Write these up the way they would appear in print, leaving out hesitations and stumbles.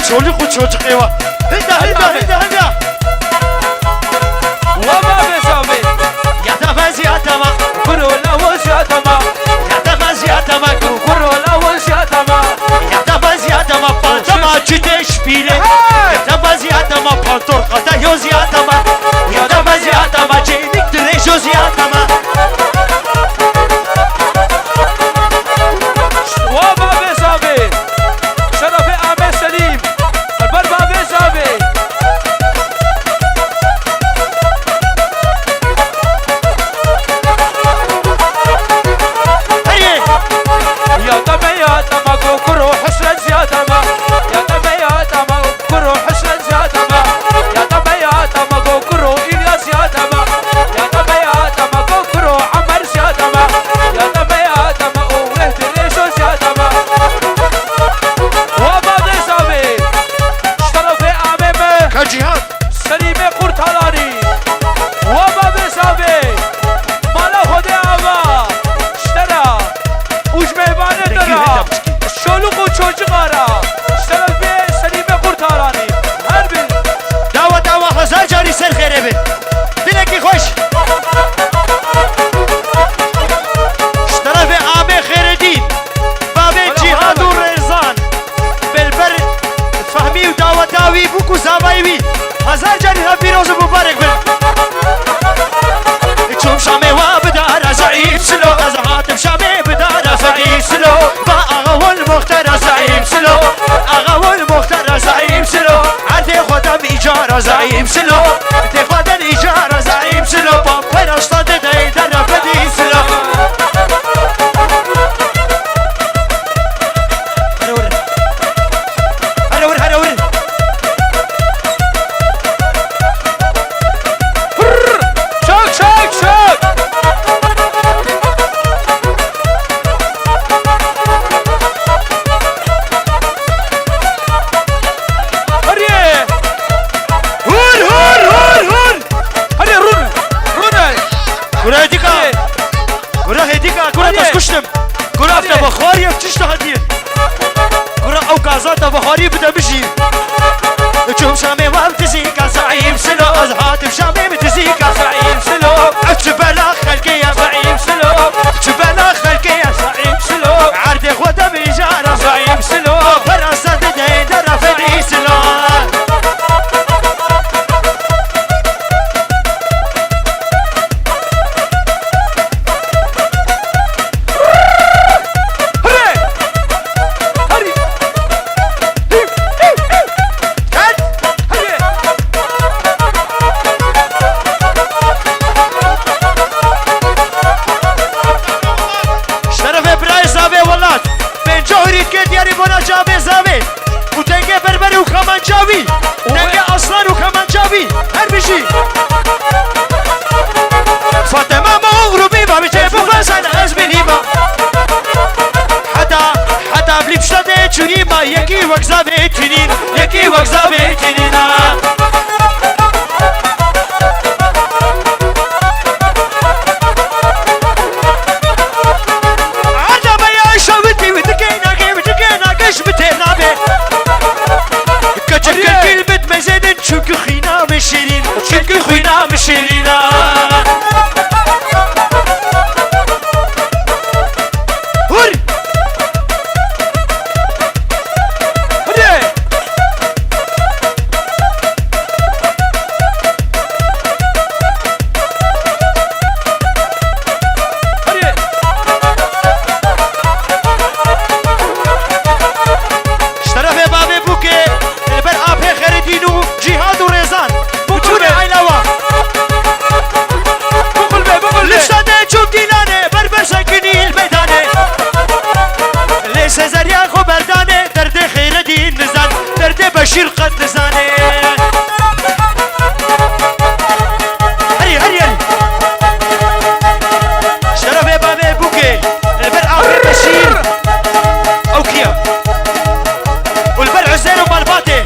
çoluk u çocuk eva. Hida. وما بزامي Ya da ben ziyadama. كرو الأول شاتما Ya da ben ziyadama. كرو الأول شاتما Ya da ben ziyadama. Pantama çüte şpile. Ya da ben ziyadama. Pantor kata yo ziyadama. Ya da ben ziyadama. Çelik direş yo ziyadama. وما بزامي شرف آمي سليم البربا بزامي يا طمي يا طمي كرو حسن زيادما يا طمي يا طمي كرو حسن زيادما يا طمي يا طمي كرو إلياس زيادما يا طمي يا طمي كرو عمر زيادما يا طمي يا طمي وهد ريشو زيادما وما بزامي شرف آمي Kacihan. سليم قرطالاني وما بزامي مالا خدي آبا اشترى وش مهمانه دارا شلوغ و çocuk ara اشترى بي سليم قرطالاني هر بي Dava hazar cari ser xerebi. Dileki hoş. Şu tarafı Ame Xeredin. Babe Cihad u Rezan. Belber Fahmi u Davatavi buku Zavayvi. Hazar cari ha pirozu mübarek bil. Çum şame va bidara zayıf silo. Azahatım şame bidara zayıf silo. Va ağavul muhtara zayıf silo. Ağavul muhtara zayıf silo. Arte khodam ijara zayıf silo. Arte khodam ijara zayıf silo. Bamper asladı deydara pedi silo. Hadi vur. شك هريه Hur. هريه رونه Gura hedika. Gura taşkuştum. Gura afta bakhariye çişte hadiye. Gura o gazata bakhariye bide bişi. Çum şame vav tizika zayıf silo. Azhatim şame tizika zayıf silo. Çübela halkiye zayıf silo. Çübela halkiye zayıf silo. Arde khodam ijara zayıf silo. Farasat deydara fedi silo. Kamançavi, nenge aslan u kamançavi, her bir şey. Fatıma mağrubi babi cebu fasana ezbinima. Hatta blipşlade çunima, yeki vakza betinin, yeki vakza betinina. Adama ya şaviti vitikena geş bitena be. Gül bitmesenin çünkü xinam şirin. Çünkü xinam şirin. Hur. هريه Ştarafe babe buke. Ber ape Xeredinu Cihad u Rezan. Bütün aylava. بقول Lüstade çok dilane. Berber sakinil meydane. Le Sezarya xoberdane. Derde Xeredin nizan. Derde Beşir qad nizane. Hadi. Ştarafe babe buke. Ber ape Beşir. Okiya. والبر عزير ومالباتي.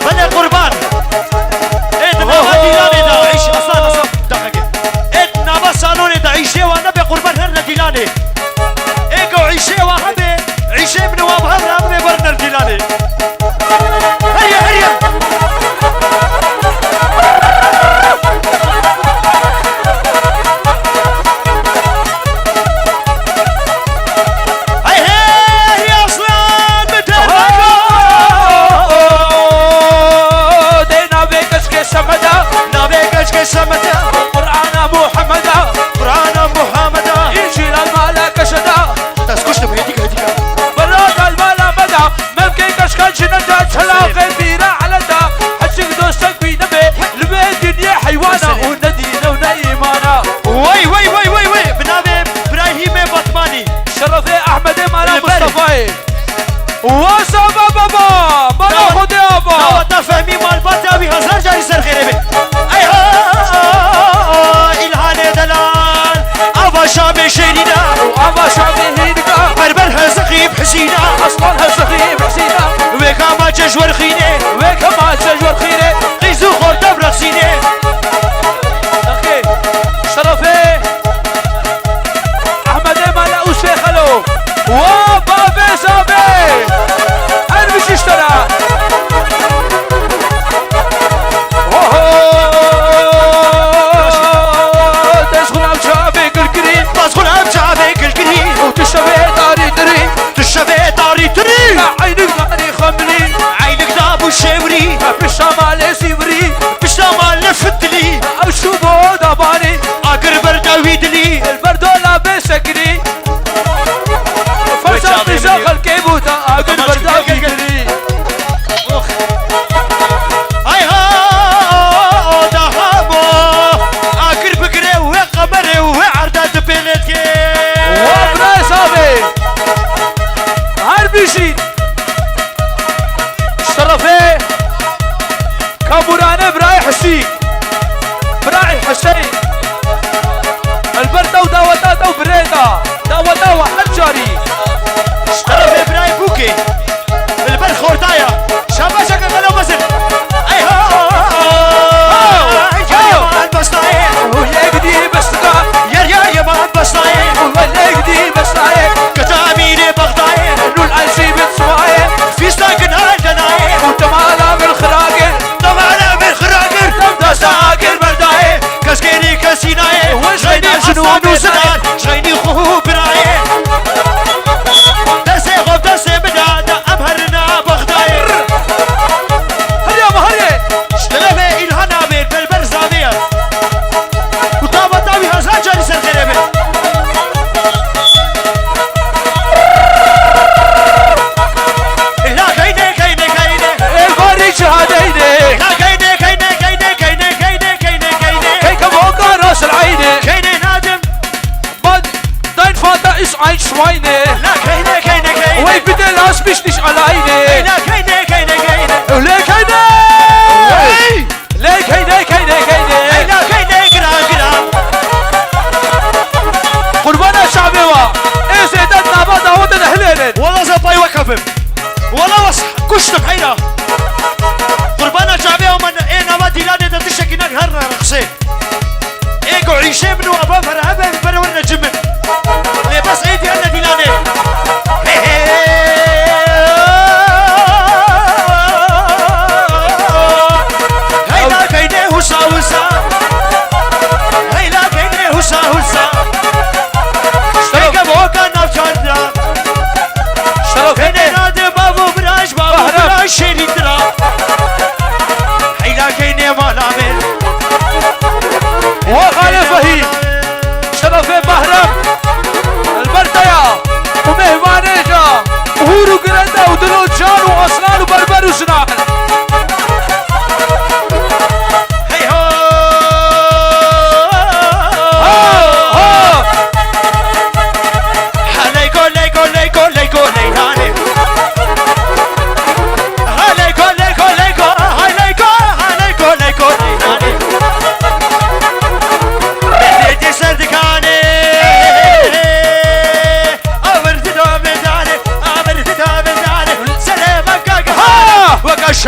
بلا قربان. دقيقة. نابا صالوني دا عيشي وانا بقربان هرنا ديلاني. جور خينه وكما تجور خيره قيزو خورده برقصينه اخي شرفي احمد مال اوسي خلو وبابي صابي هرمش اشترى تشغل عم شعبك الكريم تشغل عم شعبك الكريم وتشبه طاري تري تشبه طاري تري عينك ناري خمري عينك دابو الشاوري بالشمال سيبري بالشمال لفتلي او شوبو دباني اقر برد ويدلي البردو لابسكني فرشة بشغل كيبوتا اقر برد ويدلي هاي ها دهامو اقر بقري وقمري وعردات بلدكي وابراي صابي هربيشين شرفي كابورانه براي حسين براي حسين البردة وداوتا وبريدا داوتا وحجاري شرف ابراهيم بوكي البر خورتايا شاباشا كمالو مزن اي ها يا مان بسطاي ويقدي بسطا يا مان بسطاي ويقدي بسطا كتاميني بغداي نول عالشي بتصباي في ستاكن هالدناي وتمالا بالخراقر طبعا بالخراقر دستاكر برداي كسكيني كسيناي وشغيني جنون وزنان شغيني خوه براي دسي غب دسي بدادا أمهرنا بغداي هريا مهريا اشتغلي إلهانا بير بالبرزامية وطابة طاوي هزان جاني سرخيري بير لا كيني كيني كيني الفاري شهاديني لا كيني كيني كيني كيني كيني كيني كيني كيك موقع راس العيني كيني نادم بعد دين فاتا إيش عين شويني لا كيني كيني كيني وي بدي لاس بيشتش على عيني لا كيني كيني كيني وليك هيدا ليك هيدا كيني كيني لا كيني قرا قرا قربانا شعبي وا إيه زيدتنا بعد ودنا هليلين والله زباي وكفم والله وصح كشت بحيرة قربانا شعبية ومن ايه نما ديلاني دا تشكيناك هرنا رقصين ايه قعيشي منو ابا فرهبه فرورنا جمن ليه بس ايدي انا ديلاني هيدا كيني هسا هسا هيدا كيني هسا هسا هيدا بوكا نفشاردا شرف كيني نادي بابو براش بابو بهرب. براش شيري ترا هيدا كيني مالامل وخالي فهيم شرف بهرم البردية ومهمانيجا وهورو قرندا ودلو جان وأصلان وبربر وسنان هي هو ها ليكو ليكو ليكو ليكو ليهاني ليكو ليكو ليكو ليكو ليكو ليكو ليهاني بديتي سردكاني أمرت دوم داني أمرت دوم داني سلامك ها وكش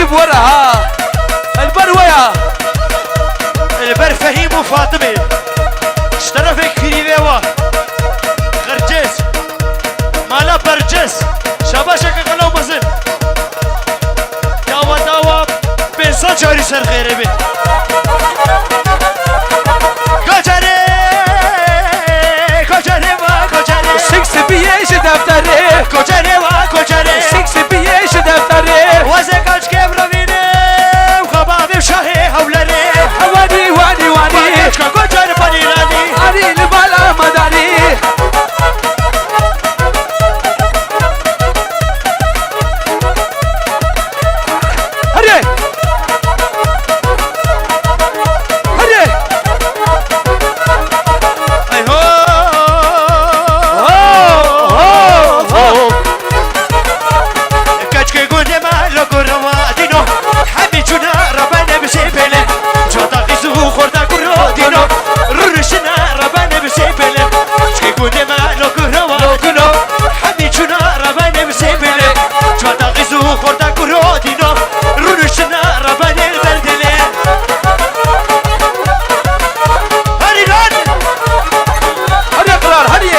بورها البرويا البر فهيم وفاطمه اشترفك كريوه غرجس مالا برجس شباشك قلو مزن داوا داوا بنسان جاري سر خيره بي كوچره كوچره وا كوچره سكس بيش دفتره كوچره وا كوچره سكس بيش دفتره وزه كاچ كبر وينه خباب شاهي حولره واني واني واني كوچره پنيراني علي البلا مداري هري هري اي هو كاچ كگونde ما لو كروا دينو حبي چونا ربانه بسيبله جوتا قيسو خوردا كرو دينو رشنا ربانه بسيبله كگونde ما لو كروا دينو حبي چونا ربانه بسيبله جوتا قيسو خوردا كرو دينو رشنا ربانه بردله هري لان هري قرار هري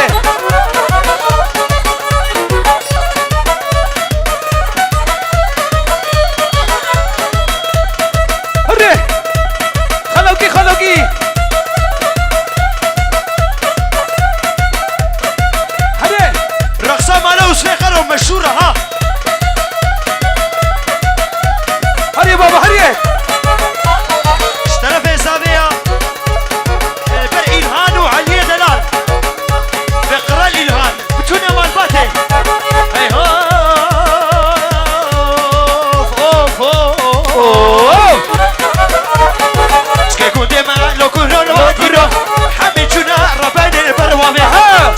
هري خلوكي خلوكي هري رقصة مالا وسفيقر ومشهورة ها هري بابا هري اشترف إزابية بر إلهان وعلي دلال بقرا الإلهان بتونا مالباتي هاي هوف أوف أوف سكيكون ديما لو كورو لو كورو حمي جونا ربان البروامي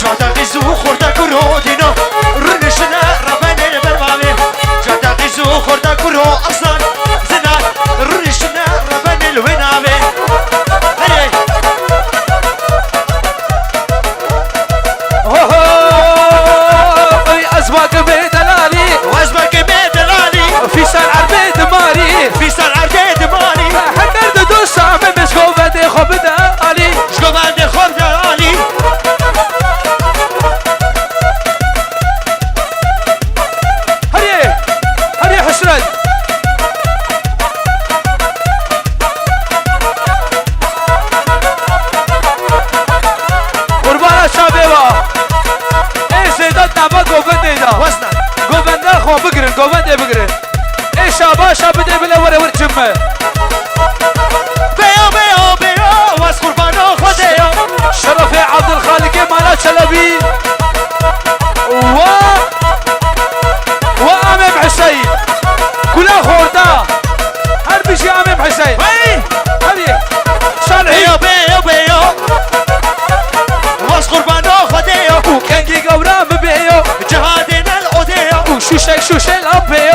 جاتا قيزو خوردا كورو دينو رنشنا ربان البروامي جاتا قيزو خوردا كورو أصلا زنا رنشنا ربان الوينامي هاي أزواج بدلالي وازبك ميدلالي في سال عربيد ماري في سال عرديد مالي حنرد دوسا من مسكو بدي خبدا علي شكو عندي خوف دلالي هري هري حسرد قربان شابيوا ايه سيدات نعمة قوبندي دا وزنا قوبندا خو بقرن قوبندي بقرن ايه شابا شابدي بلا ورا ورجمه بيو بيو بيو واس قربانو خديو شرفي عبد الخالق مالا شلبي وامام حسين كلها خوردا هر بشي امام حسين وي هذه صالحي بيو بيو بيو واس قربانو خديو وكان كي قورا ببيو جهادنا الأوديو وشوشك شوشي لابيو